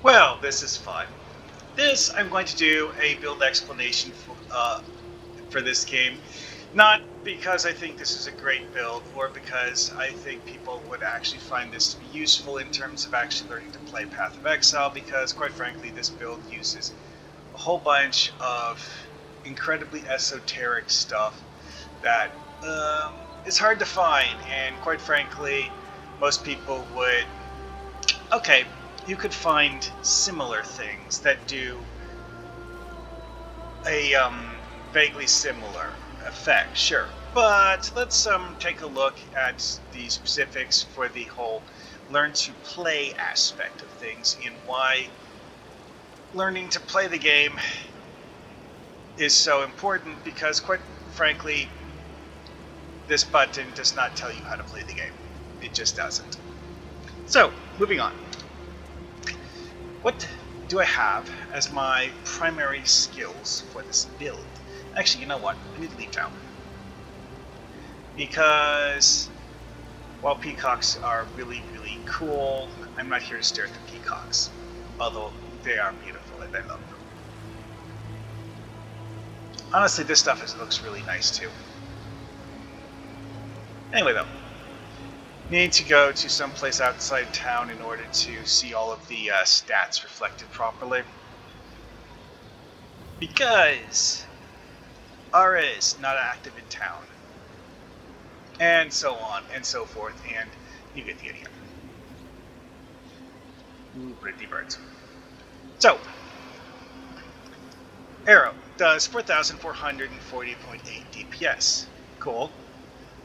Well, this is fun. I'm going to do a build explanation for this game. Not because I think this is a great build, or because I think people would actually find this to be useful in terms of actually learning to play Path of Exile, because quite frankly, this build uses a whole bunch of incredibly esoteric stuff that is hard to find, and quite frankly, most people would. Okay, you could find similar things that do a vaguely similar effect, sure. But let's take a look at the specifics for the whole learn to play aspect of things, and why learning to play the game is so important, because quite frankly, this button does not tell you how to play the game. It just doesn't. So, moving on. What do I have as my primary skills for this build? Actually, you know what? I need to leave town. Because while peacocks are really, really cool, I'm not here to stare at the peacocks. Although they are beautiful and I love them. Honestly, this stuff looks really nice too. Anyway though, need to go to someplace outside town in order to see all of the stats reflected properly. Because Ara is not active in town. And so on and so forth, and you get the idea. Ooh, pretty birds. So, Arrow does 4,440.8 DPS. Cool.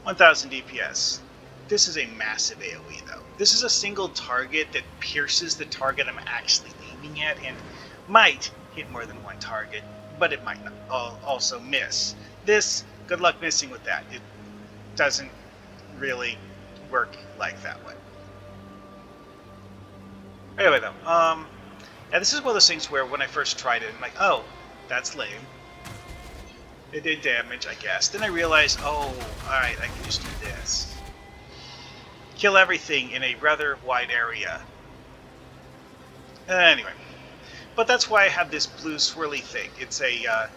1,000 DPS. This is a massive AoE though. This is a single target that pierces the target I'm actually aiming at, and might hit more than one target, but it might not also miss. This, good luck missing with that. It doesn't really work like that way. Anyway though, yeah, this is one of those things where when I first tried it, I'm like, oh, that's lame. It did damage, I guess. Then I realized, oh, alright, I can just do this. Kill everything in a rather wide area. Anyway. But that's why I have this blue swirly thing. It's a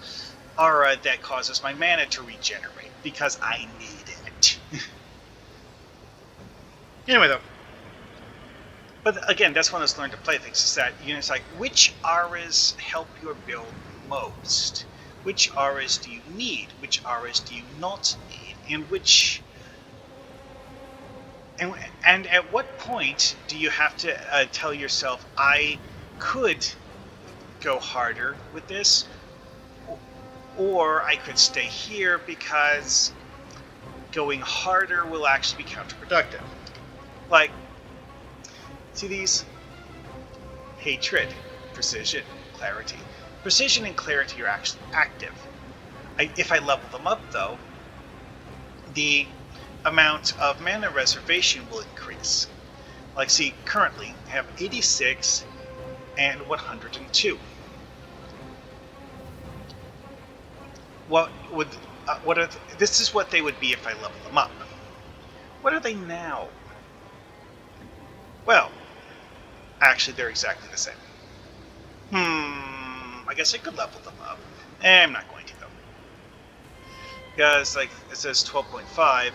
aura that causes my mana to regenerate, because I need it. Anyway though. But again, that's one of those learn to play things, is that, you know, it's like, which auras help your build most? Which auras do you need? Which auras do you not need? And which... And at what point do you have to tell yourself, I could go harder with this, or I could stay here because going harder will actually be counterproductive. Like, see these? Hatred, precision, clarity. Precision and clarity are actually active. If I level them up though, the amount of mana reservation will increase. Like, see, currently I have 86 and 102. This is what they would be if I level them up. What are they now? Well, actually they're exactly the same. I guess I could level them up. I'm not going to though. Because, like, it says 12.5.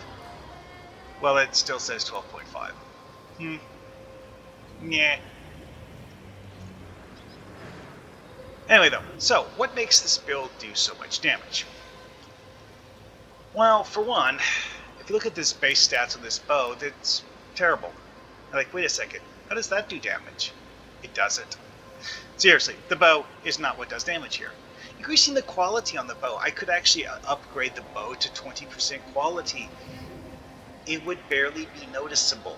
Well, it still says 12.5. Yeah. Anyway though, so what makes this build do so much damage? Well, for one, if you look at this base stats on this bow, it's terrible. Like, wait a second, how does that do damage? It doesn't. Seriously, the bow is not what does damage here. Increasing the quality on the bow, I could actually upgrade the bow to 20% quality. It would barely be noticeable,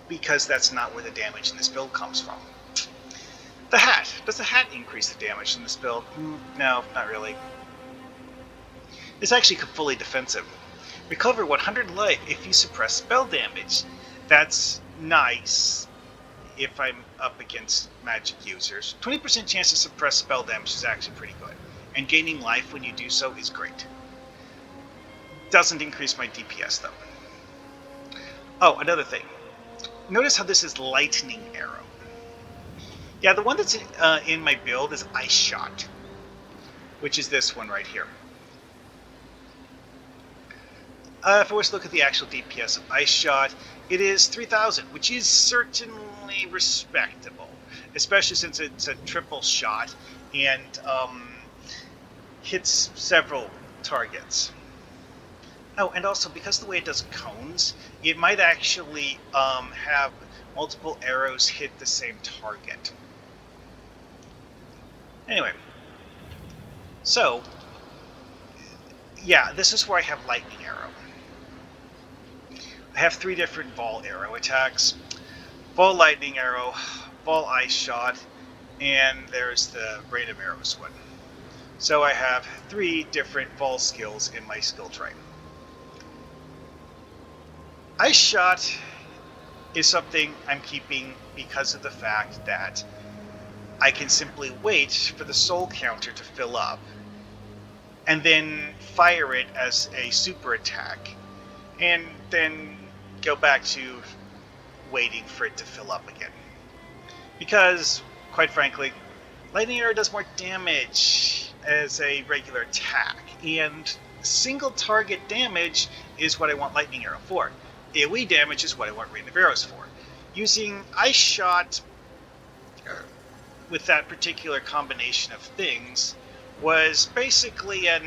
because that's not where the damage in this build comes from. The hat. Does the hat increase the damage in this build? No, not really. It's actually fully defensive. Recover 100 life if you suppress spell damage. That's nice if I'm up against magic users. 20% chance to suppress spell damage is actually pretty good. And gaining life when you do so is great. Doesn't increase my DPS though. Oh, another thing. Notice how this is lightning arrow. Yeah, the one that's in my build is Ice Shot, which is this one right here. If I was to look at the actual DPS of Ice Shot, it is 3,000, which is certainly respectable, especially since it's a triple shot and hits several targets. Oh, and also, because of the way it does cones, it might actually have multiple arrows hit the same target. Anyway, so, yeah, this is where I have Lightning Arrow. I have 3 different Vol Arrow attacks. Vol Lightning Arrow, Vol Ice Shot, and there's the Rain of Arrows one. So I have 3 different Vol skills in my skill tree. Ice Shot is something I'm keeping because of the fact that I can simply wait for the soul counter to fill up and then fire it as a super attack and then go back to waiting for it to fill up again. Because, quite frankly, Lightning Arrow does more damage as a regular attack, and single target damage is what I want Lightning Arrow for. AoE damage is what I want Rain of Arrows for. Using Ice Shot with that particular combination of things was basically a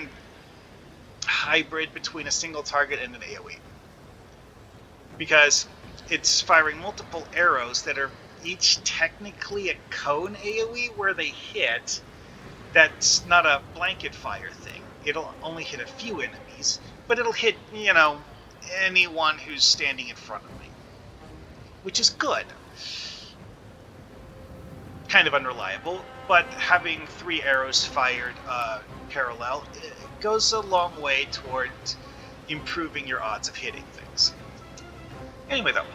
hybrid between a single target and an AoE. Because it's firing multiple arrows that are each technically a cone AoE where they hit. That's not a blanket fire thing. It'll only hit a few enemies, but it'll hit, anyone who's standing in front of me. Which is good. Kind of unreliable, but having 3 arrows fired parallel goes a long way toward improving your odds of hitting things. Anyway, though,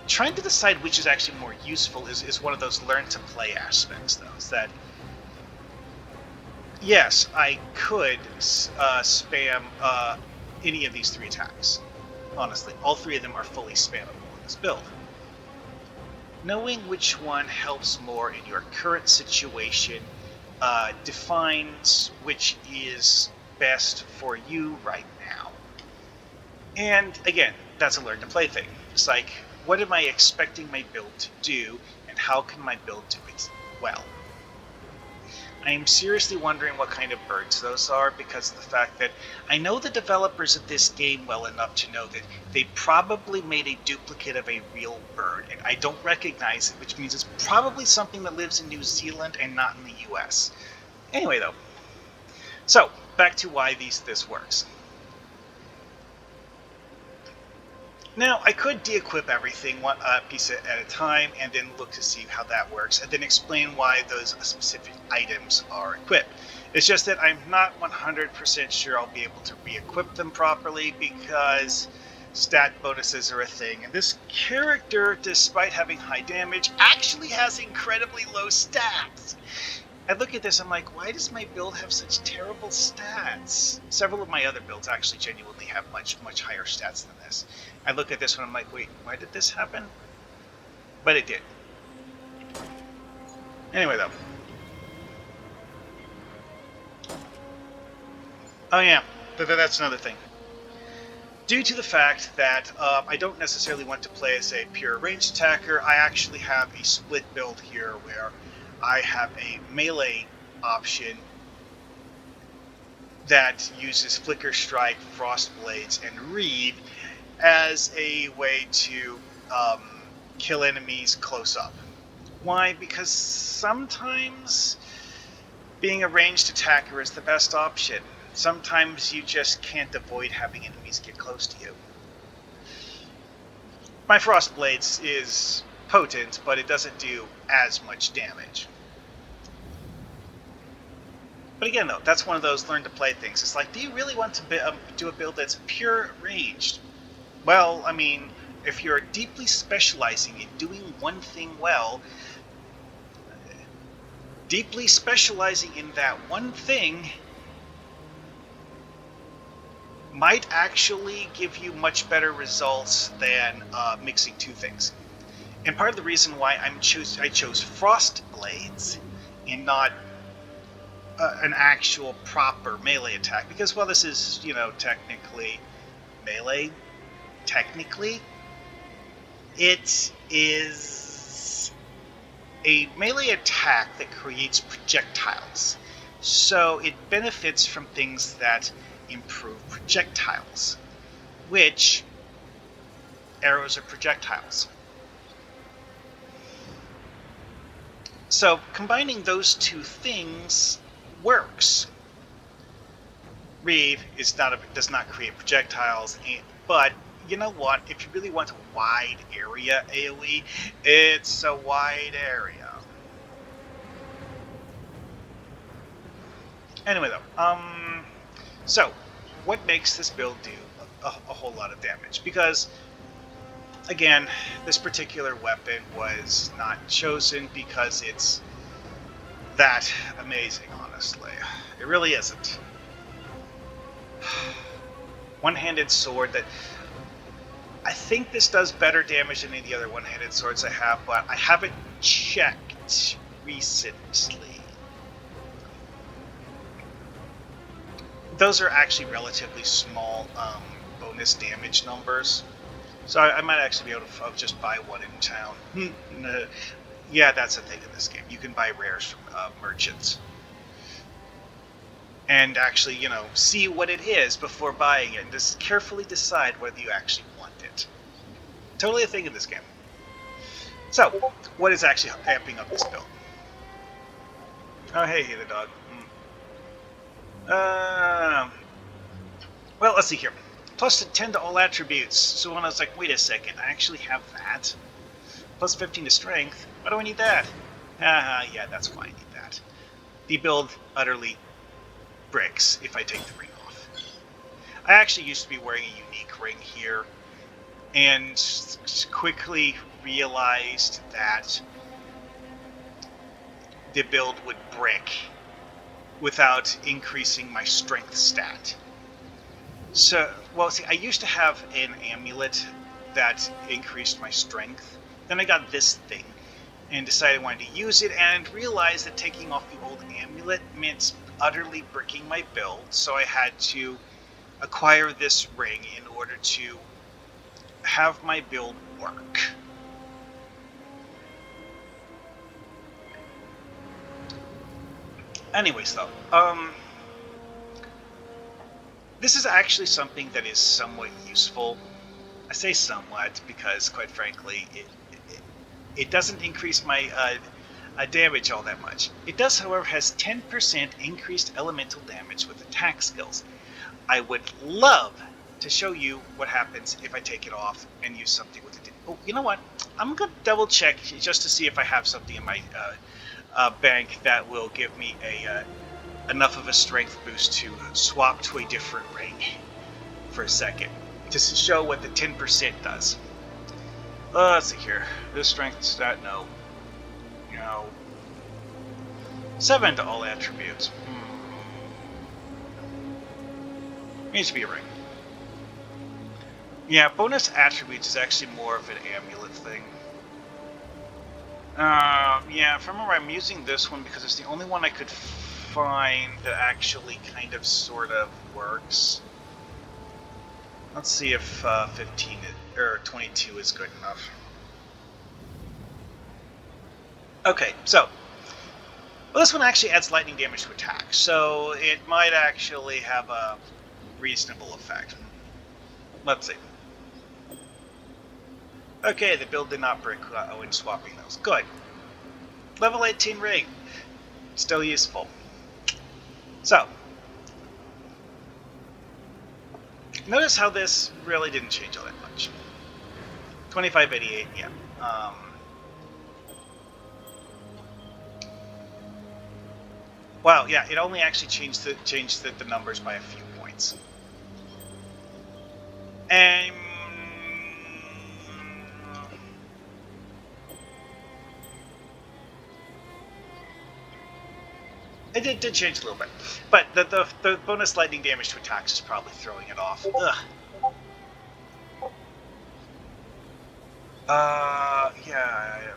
trying to decide which is actually more useful is one of those learn-to-play aspects, though. Is that, yes, I could spam any of these 3 attacks. Honestly, all 3 of them are fully spammable in this build. Knowing which one helps more in your current situation defines which is best for you right now. And again, that's a learn-to-play thing. It's like, what am I expecting my build to do, and how can my build do it well? I am seriously wondering what kind of birds those are, because of the fact that I know the developers of this game well enough to know that they probably made a duplicate of a real bird, and I don't recognize it, which means it's probably something that lives in New Zealand and not in the US. Anyway, though, so back to why this works. Now, I could de-equip everything one piece at a time and then look to see how that works, and then explain why those specific items are equipped. It's just that I'm not 100% sure I'll be able to re-equip them properly because stat bonuses are a thing. And this character, despite having high damage, actually has incredibly low stats. I look at this, I'm like, why does my build have such terrible stats? Several of my other builds actually genuinely have much higher stats than this. I look at this one, I'm like, wait, why did this happen? But it did. Anyway, though. Oh yeah, that's another thing. Due to the fact that I don't necessarily want to play as a pure ranged attacker, I actually have a split build here where I have a melee option that uses Flicker Strike, Frost Blades, and Reed as a way to kill enemies close up. Why? Because sometimes being a ranged attacker is the best option. Sometimes you just can't avoid having enemies get close to you. My Frost Blades is potent, but it doesn't do as much damage. But again, though, that's one of those learn-to-play things. It's like, do you really want to do a build that's pure ranged? Well, I mean, if you're deeply specializing in doing one thing well, deeply specializing in that one thing might actually give you much better results than mixing 2 things. And part of the reason why I chose Frost Blades and not an actual proper melee attack, because while this is, technically melee, technically, it is a melee attack that creates projectiles. So it benefits from things that improve projectiles, which arrows are projectiles. So combining those two things works. Reeve does not create projectiles, but you know what? If you really want a wide area AoE, it's a wide area. Anyway, though, so what makes this build do a whole lot of damage? Because, again, this particular weapon was not chosen because it's that amazing, honestly. It really isn't. One-handed sword that... I think this does better damage than any of the other one-handed swords I have, but I haven't checked recently. Those are actually relatively small bonus damage numbers. So I might actually be able to just buy one in town. Yeah, that's the thing in this game. You can buy rares from merchants. And actually, see what it is before buying it, and just carefully decide whether you actually want it. Totally a thing in this game. So, what is actually amping up this build? Oh, hey, the dog. Well, let's see here. Plus 10 to all attributes. So when I was like, wait a second, I actually have that. Plus 15 to strength. Why do I need that? Yeah, that's why I need that. The build utterly bricks if I take the ring off. I actually used to be wearing a unique ring here, and quickly realized that the build would brick without increasing my strength stat. So, well, see, I used to have an amulet that increased my strength. Then I got this thing and decided I wanted to use it, and realized that taking off the old amulet meant utterly bricking my build, so I had to acquire this ring in order to have my build work. Anyways, though, this is actually something that is somewhat useful. I say somewhat because, quite frankly, it doesn't increase my damage all that much. It does, however, has 10% increased elemental damage with attack skills. I would love to show you what happens if I take it off and use something with it. Oh, you know what? I'm going to double check just to see if I have something in my bank that will give me enough of a strength boost to swap to a different ring for a second, just to show what the 10% does. Let's see here. This strength stat, no. 7 to all attributes. Needs to be a ring. Yeah, bonus attributes is actually more of an amulet thing. Yeah, if I remember, I'm using this one because it's the only one I could find that actually kind of sort of works. Let's see if 15 or 22 is good enough. Okay, so this one actually adds lightning damage to attack, so it might actually have a reasonable effect. Let's see. Okay, the build did not brick when swapping those. Good. Level 18 ring. Still useful. So, notice how this really didn't change all that much. 2588, yeah. Wow, yeah, it only actually changed the numbers by a few points. And it did change a little bit, but the bonus lightning damage to attacks is probably throwing it off. Ugh. Yeah.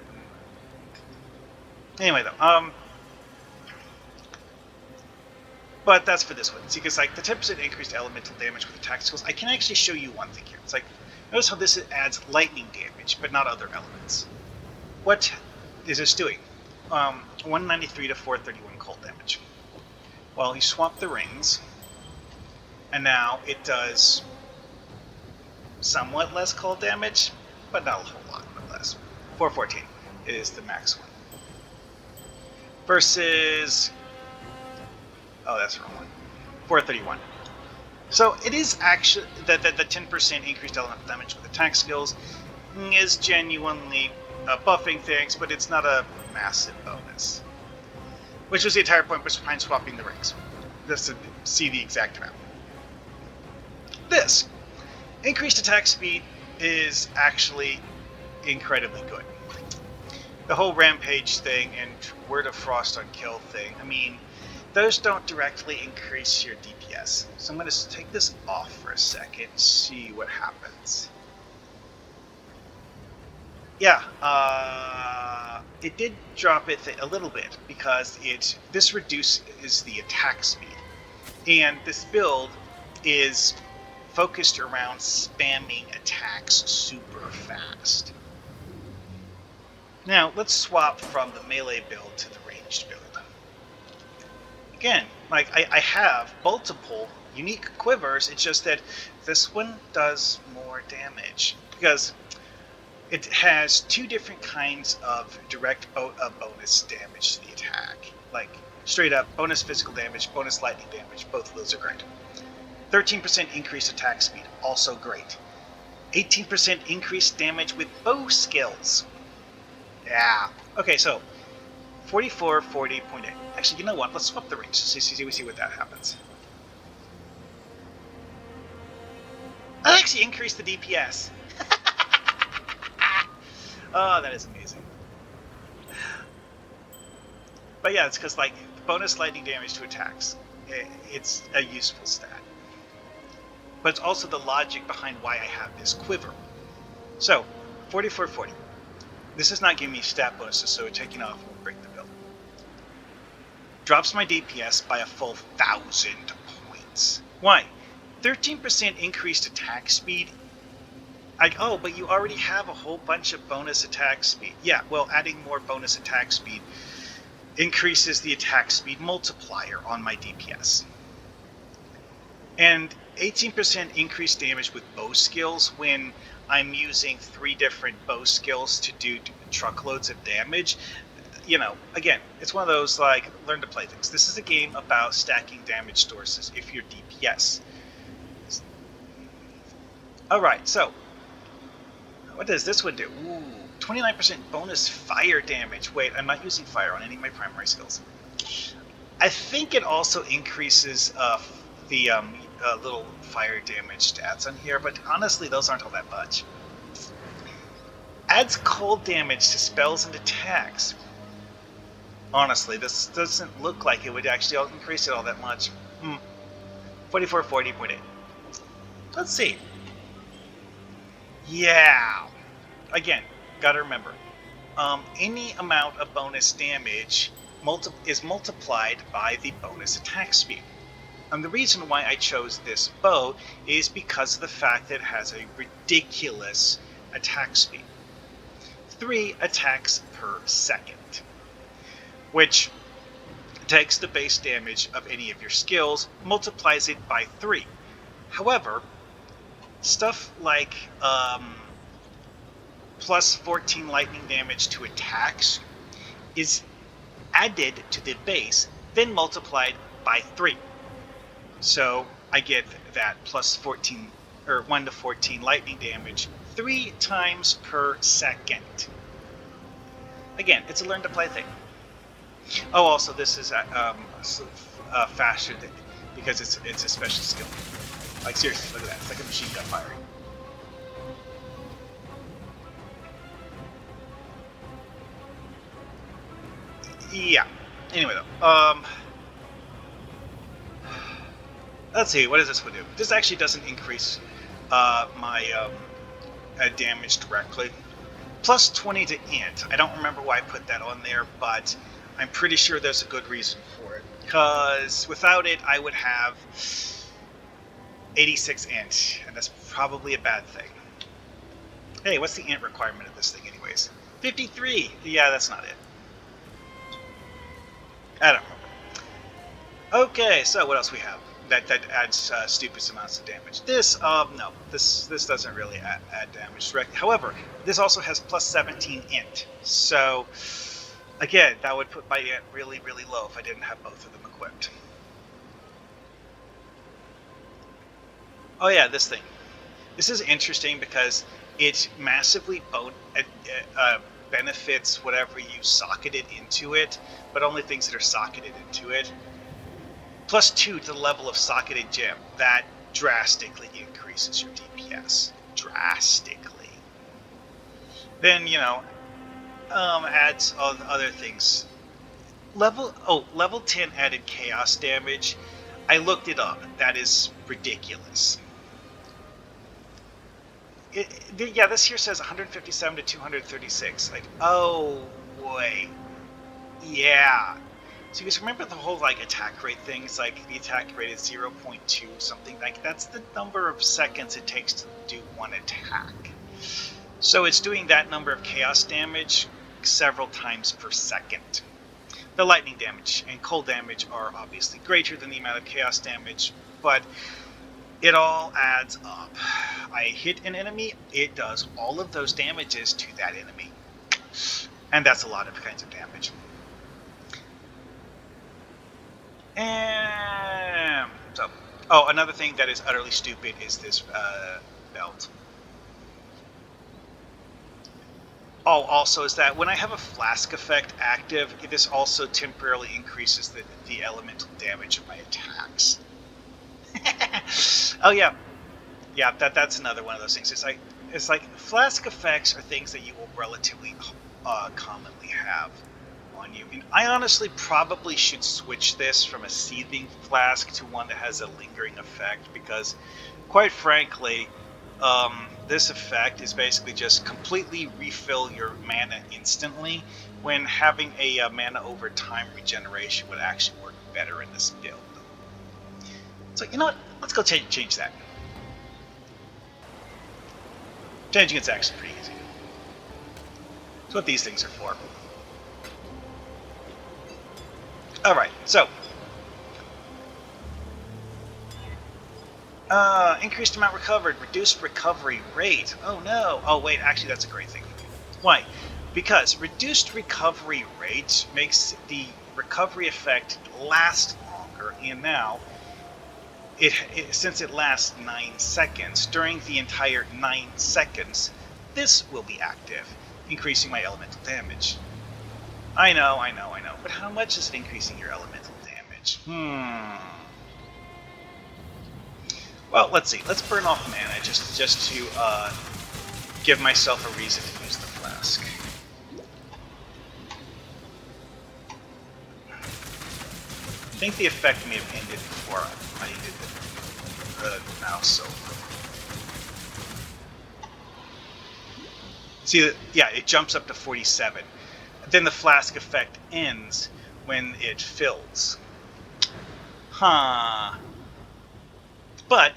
Anyway, though, but that's for this one. See, because like the 10% increased elemental damage with attack skills, I can actually show you one thing here. It's like, notice how this adds lightning damage, but not other elements. What is this doing? 193 to 431 cold damage. Well, you swap the rings, and now it does somewhat less cold damage, but not a whole lot, but less. 414 is the max one. Versus, oh, that's the wrong one. 431. So it is actually the 10% increased elemental damage with attack skills is genuinely buffing things, but it's not a massive bonus. Which was the entire point behind swapping the rings, just to see the exact amount. This increased attack speed is actually incredibly good. The whole rampage thing and Word of Frost on kill thing, I mean, those don't directly increase your DPS. So I'm going to take this off for a second and see what happens. Yeah, it did drop it a little bit because this reduces the attack speed. And this build is focused around spamming attacks super fast. Now, let's swap from the melee build to the ranged build. Again, like I have multiple unique quivers, it's just that this one does more damage because it has two different kinds of direct bonus damage to the attack. Like straight up bonus physical damage, bonus lightning damage, both of those are great. 13% increased attack speed, also great. 18% increased damage with bow skills. Yeah. Okay, so 44, 40.8. Actually, you know what? Let's swap the range. See what that happens. I'll actually increase the DPS. Oh, that is amazing. But yeah, it's because like bonus lightning damage to attacks. It's a useful stat. But it's also the logic behind why I have this quiver. So, 4440. This is not giving me stat bonuses, so taking off will break the build. Drops my DPS by a full 1,000 points. Why? 13% increased attack speed. Oh, but you already have a whole bunch of bonus attack speed. Yeah, well, adding more bonus attack speed increases the attack speed multiplier on my DPS. And 18% increased damage with bow skills when I'm using 3 different bow skills to do truckloads of damage. You know, again, it's one of those, like, learn to play things. This is a game about stacking damage sources if you're DPS. Alright, so, what does this one do? Ooh, 29% bonus fire damage. Wait, I'm not using fire on any of my primary skills. I think it also increases the little fire damage stats on here, but honestly, those aren't all that much. Adds cold damage to spells and attacks. Honestly, this doesn't look like it would actually increase it all that much. 4440.8. Let's see. Yeah. Again, gotta remember, any amount of bonus damage is multiplied by the bonus attack speed. And the reason why I chose this bow is because of the fact that it has a ridiculous attack speed. 3 attacks per second, which takes the base damage of any of your skills, multiplies it by 3. However, stuff like plus 14 lightning damage to attacks is added to the base, then multiplied by 3. So I get that plus 14 or 1 to 14 lightning damage 3 times per second. Again, it's a learn to play thing. Oh, also this is faster because it's a special skill. Like seriously, look at that. It's like a machine gun firing. Yeah. Anyway though, let's see, what does this one do? This actually doesn't increase my damage directly. plus 20 to int. I don't remember why I put that on there, but I'm pretty sure there's a good reason for it. Because without it, I would have 86 int, and that's probably a bad thing. Hey, what's the int requirement of this thing anyways? 53! Yeah, that's not it. I don't know. Okay, so what else we have? That adds stupid amounts of damage. This, no, this doesn't really add damage directly. However, this also has plus 17 int. So, again, that would put my int really, really low if I didn't have both of them equipped. Oh yeah, this thing. This is interesting because it massively benefits whatever you socketed into it, but only things that are socketed into it. Plus 2 to the level of socketed gem. That drastically increases your DPS. Drastically. Then, you know, adds other things. Level 10 added chaos damage. I looked it up. That is ridiculous. Yeah, this here says 157 to 236. Like, oh, boy. Yeah. So you guys remember the whole, like, attack rate thing? It's like the attack rate is 0.2 something. Like, that's the number of seconds it takes to do one attack. So it's doing that number of chaos damage several times per second. The lightning damage and cold damage are obviously greater than the amount of chaos damage, but it all adds up. I hit an enemy, it does all of those damages to that enemy. And that's a lot of kinds of damage. And so, oh, another thing that is utterly stupid is this belt. Oh, also is that when I have a flask effect active, this also temporarily increases the elemental damage of my attacks. Oh yeah, yeah. That's another one of those things. It's like flask effects are things that you will relatively commonly have on you. And I honestly probably should switch this from a seething flask to one that has a lingering effect, because, quite frankly, this effect is basically just completely refill your mana instantly, when having a mana over time regeneration would actually work better in this build. So, you know what? Let's go change that. Changing it's actually pretty easy. That's what these things are for. Alright, so. Increased amount recovered, reduced recovery rate. Oh no. Oh wait, actually that's a great thing. Why? Because reduced recovery rate makes the recovery effect last longer, and now, since it lasts 9 seconds, during the entire 9 seconds, this will be active, increasing my elemental damage. I know, but how much is it increasing your elemental damage? Well, let's see. Let's burn off mana just to give myself a reason to use the flask. I think the effect may have ended before I did the mouse over. See, yeah, it jumps up to 47. Then the flask effect ends when it fills. Huh. But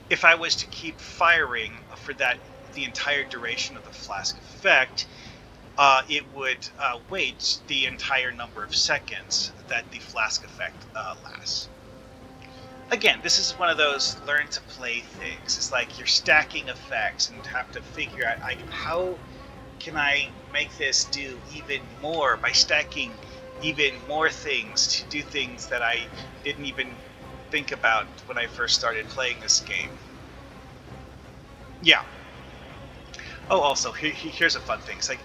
if I was to keep firing for the entire duration of the flask effect, it would wait the entire number of seconds that the flask effect lasts. Again, this is one of those learn to play things. It's like you're stacking effects and have to figure out how can I make this do even more by stacking even more things to do things that I didn't even think about when I first started playing this game. Yeah. Oh, also, here's a fun thing. It's like,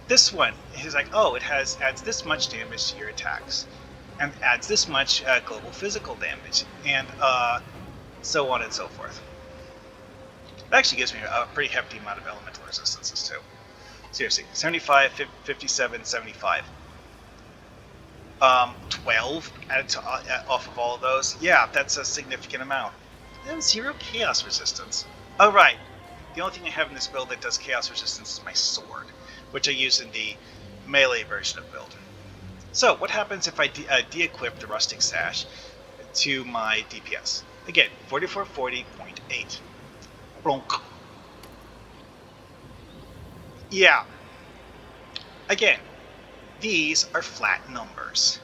this one is like, oh, it adds this much damage to your attacks, and adds this much global physical damage, and so on and so forth. It actually gives me a pretty hefty amount of elemental resistances, too. Seriously, 75, 57, 75. 12 added off of all of those. Yeah, that's a significant amount. And 0 chaos resistance. Oh, right. the only thing I have in this build that does chaos resistance is my sword, which I use in the melee version of build. So what happens if I de-equip the rustic sash to my DPS? Again, 4440.8. Bronk. Yeah. Again, these are flat numbers.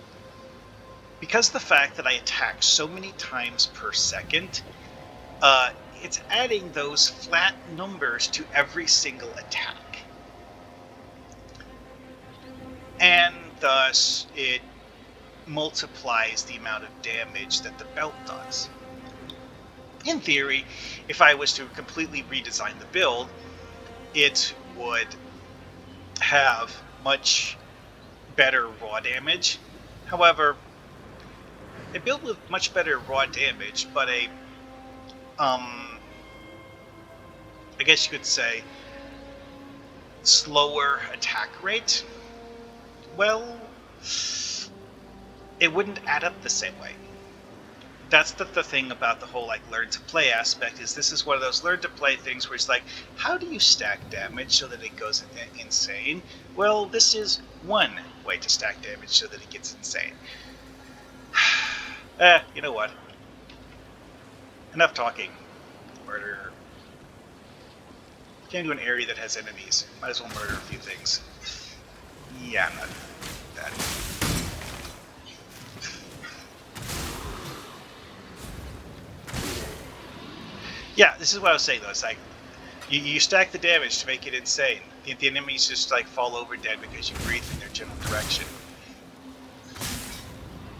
Because of the fact that I attack so many times per second, it's adding those flat numbers to every single attack. And thus, it multiplies the amount of damage that the belt does. In theory, if I was to completely redesign the build, it would have much better raw damage. However, a build with much better raw damage, but I guess you could say, slower attack rate, well, it wouldn't add up the same way. That's the thing about the whole learn to play aspect, is this is one of those learn to play things where it's like, how do you stack damage so that it goes insane? Well, this is one way to stack damage so that it gets insane. You know what? Enough talking. Murder. Came to an area that has enemies. Might as well murder a few things. Yeah, I'm not that. Yeah, this is what I was saying though. It's like you stack the damage to make it insane. The enemies just fall over dead because you breathe in their general direction.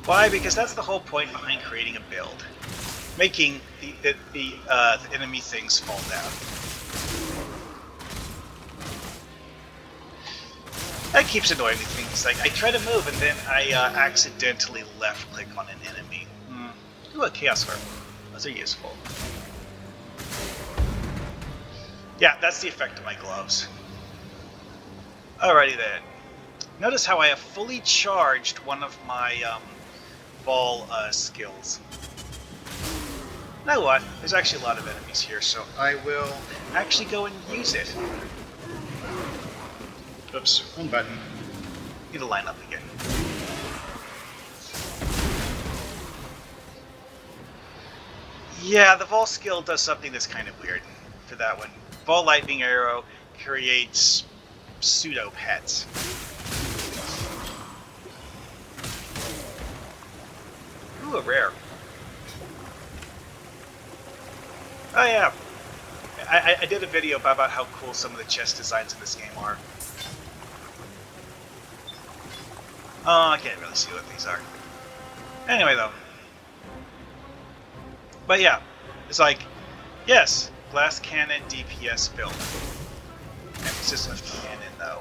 Why? Because that's the whole point behind creating a build, making the enemy things fall down. That keeps annoying me. Things like I try to move and then I accidentally left click on an enemy. Ooh, a chaos orb. Those are useful. Yeah, that's the effect of my gloves. Alrighty then. Notice how I have fully charged one of my ball skills. You know what? There's actually a lot of enemies here, so I will actually go and use it. Oops, wrong button. Need to line up again. Yeah, the Vol skill does something that's kind of weird for that one. Vol Lightning Arrow creates pseudo-pets. Ooh, a rare. Oh yeah. I did a video about how cool some of the chest designs in this game are. Oh, I can't really see what these are. Anyway, though. But yeah, it's like, yes, glass cannon DPS build. Emphasis on cannon, though.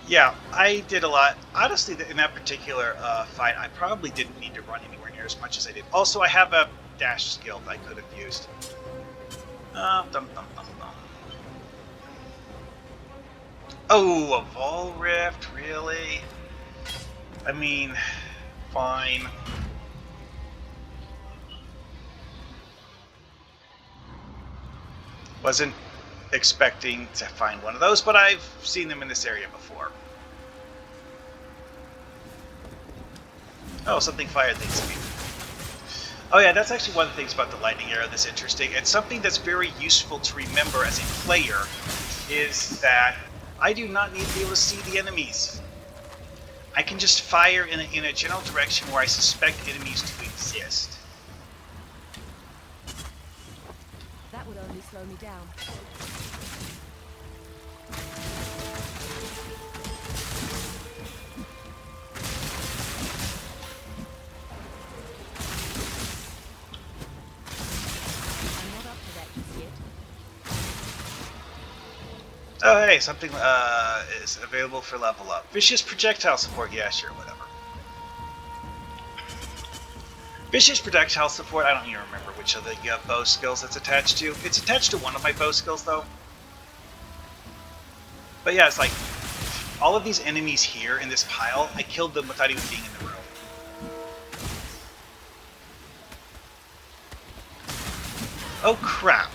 Yeah, I did a lot. Honestly, in that particular fight, I probably didn't need to run anywhere near as much as I did. Also, I have a dash skill that I could have used. Dum, dum, dum, dum. Oh, a Vol Rift? Really? I mean, fine. Wasn't expecting to find one of those, but I've seen them in this area before. Oh, something fired things at me. Oh yeah, that's actually one of the things about the lightning arrow that's interesting. And something that's very useful to remember as a player is that I do not need to be able to see the enemies. I can just fire in a general direction where I suspect enemies to exist. That would only slow me down. I'm not up to that just yet. Oh hey, something is available for level up. Vicious projectile support, yeah, sure, whatever. Vicious projectile support, I don't even remember which of the bow skills it's attached to. It's attached to one of my bow skills, though. But yeah, it's like, all of these enemies here in this pile, I killed them without even being in the room. Oh crap.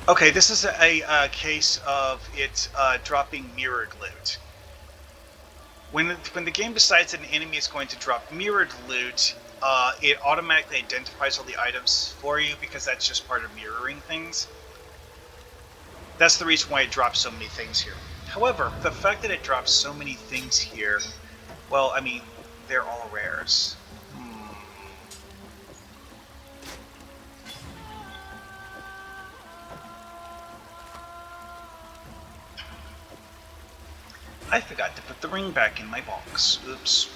Okay, this is a case of it dropping mirrored loot. When the game decides that an enemy is going to drop mirrored loot, it automatically identifies all the items for you because that's just part of mirroring things. That's the reason why it drops so many things here. However, the fact that it drops so many things here, well, I mean, they're all rares. I forgot to put the ring back in my box. Oops.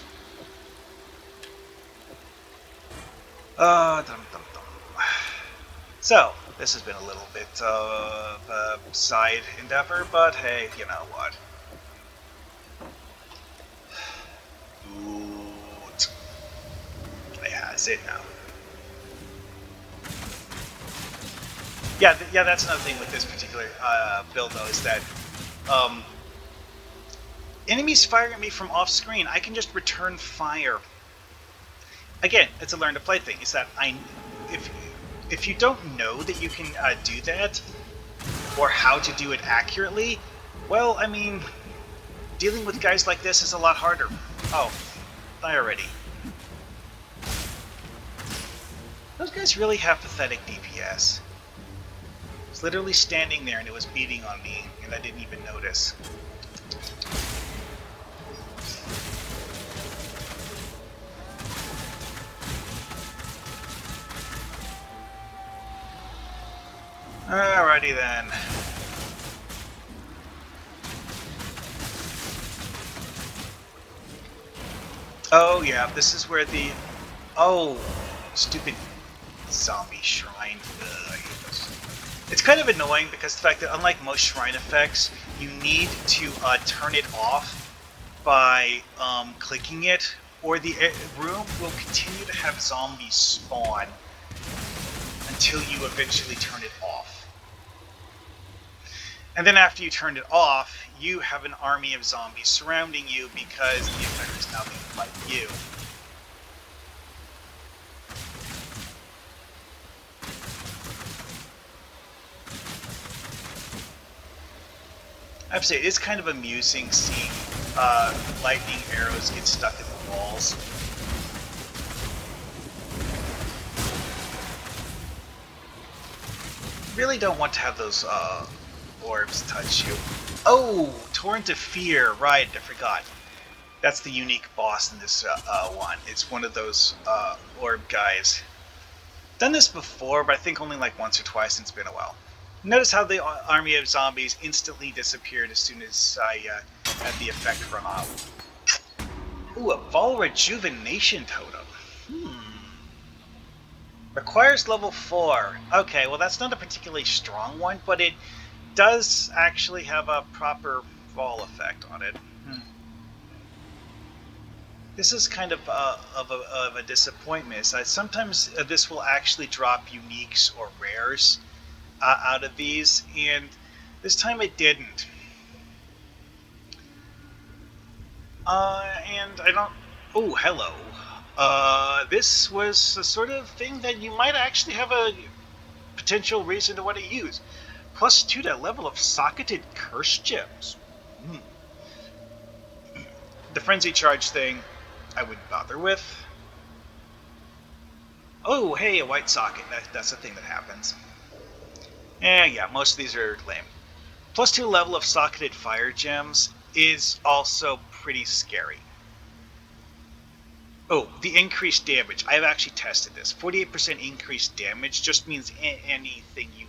Dum, dum, dum. So, this has been a little bit of a side endeavor, but hey, you know what? Loot. Yeah, that's it now. Yeah, that's another thing with this particular build, though, is that enemies firing at me from off-screen, I can just return fire. Again, it's a learn-to-play thing. Is that if you don't know that you can do that, or how to do it accurately, well, I mean, dealing with guys like this is a lot harder. Oh, die already. Those guys really have pathetic DPS. I was literally standing there and it was beating on me, and I didn't even notice. Alrighty then. Oh yeah, this is where the... Oh, stupid zombie shrine. Ugh, I hate this. It's kind of annoying because the fact that unlike most shrine effects, you need to turn it off by clicking it, or the room will continue to have zombies spawn until you eventually turn it off. And then after you turn it off, you have an army of zombies surrounding you because the effect is now being applied to you. I have to say, it is kind of amusing seeing lightning arrows get stuck in the walls. Really don't want to have those orbs touch you. Oh, Torrent of Fear, right, I forgot. That's the unique boss in this one. It's one of those orb guys. Done this before, but I think only like once or twice, and it's been a while. Notice how the army of zombies instantly disappeared as soon as I had the effect run off. Ooh, a Vol Rejuvenation Totem. Requires level 4. Okay, well that's not a particularly strong one, but it does actually have a proper Vol effect on it. This is kind of a disappointment. Sometimes this will actually drop uniques or rares out of these, and this time it didn't. And I don't... Oh, hello. This was the sort of thing that you might actually have a potential reason to want to use. +2 to level of socketed curse gems. The frenzy charge thing, I wouldn't bother with. Oh, hey, a white socket. That's a thing that happens. Yeah, most of these are lame. +2 level of socketed fire gems is also pretty scary. Oh, the increased damage. I have actually tested this. 48% increased damage just means anything you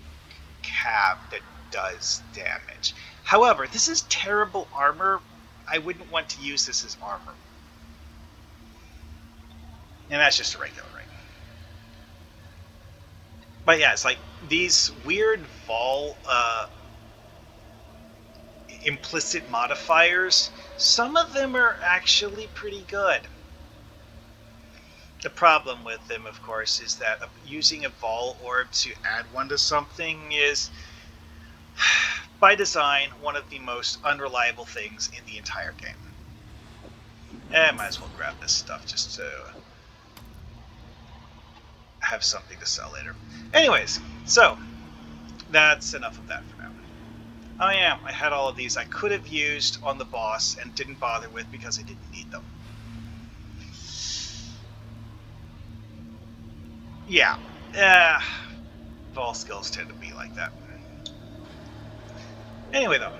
have that does damage. However, this is terrible armor. I wouldn't want to use this as armor. And that's just a regular ring. But yeah, it's like these weird Vol implicit modifiers. Some of them are actually pretty good. The problem with them, of course, is that using a Vol orb to add one to something is by design, one of the most unreliable things in the entire game. And might as well grab this stuff just to have something to sell later. Anyways, so that's enough of that for now. Oh yeah, I had all of these I could have used on the boss and didn't bother with because I didn't need them. Yeah, all skills tend to be like that. Anyway, though.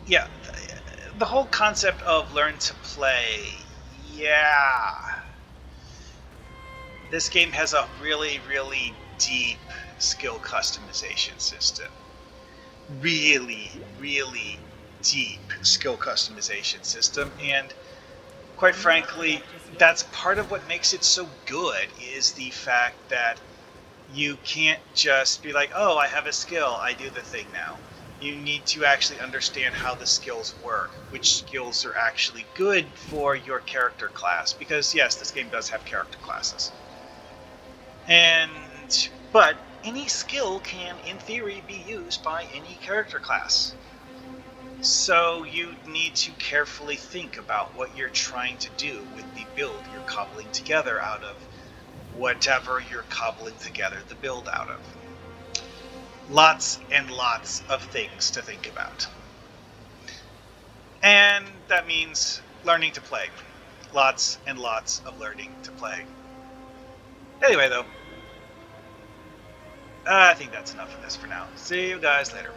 Yeah, the whole concept of learn to play, yeah. This game has a really, really deep skill customization system. Really, really deep skill customization system. And quite frankly, that's part of what makes it so good is the fact that you can't just be like, oh, I have a skill, I do the thing now. You need to actually understand how the skills work, which skills are actually good for your character class. Because yes, this game does have character classes. But any skill can, in theory, be used by any character class. So you need to carefully think about what you're trying to do with the build you're cobbling together out of whatever you're cobbling together the build out of. Lots and lots of things to think about. And that means learning to play. Lots and lots of learning to play. Anyway, though, I think that's enough of this for now. See you guys later.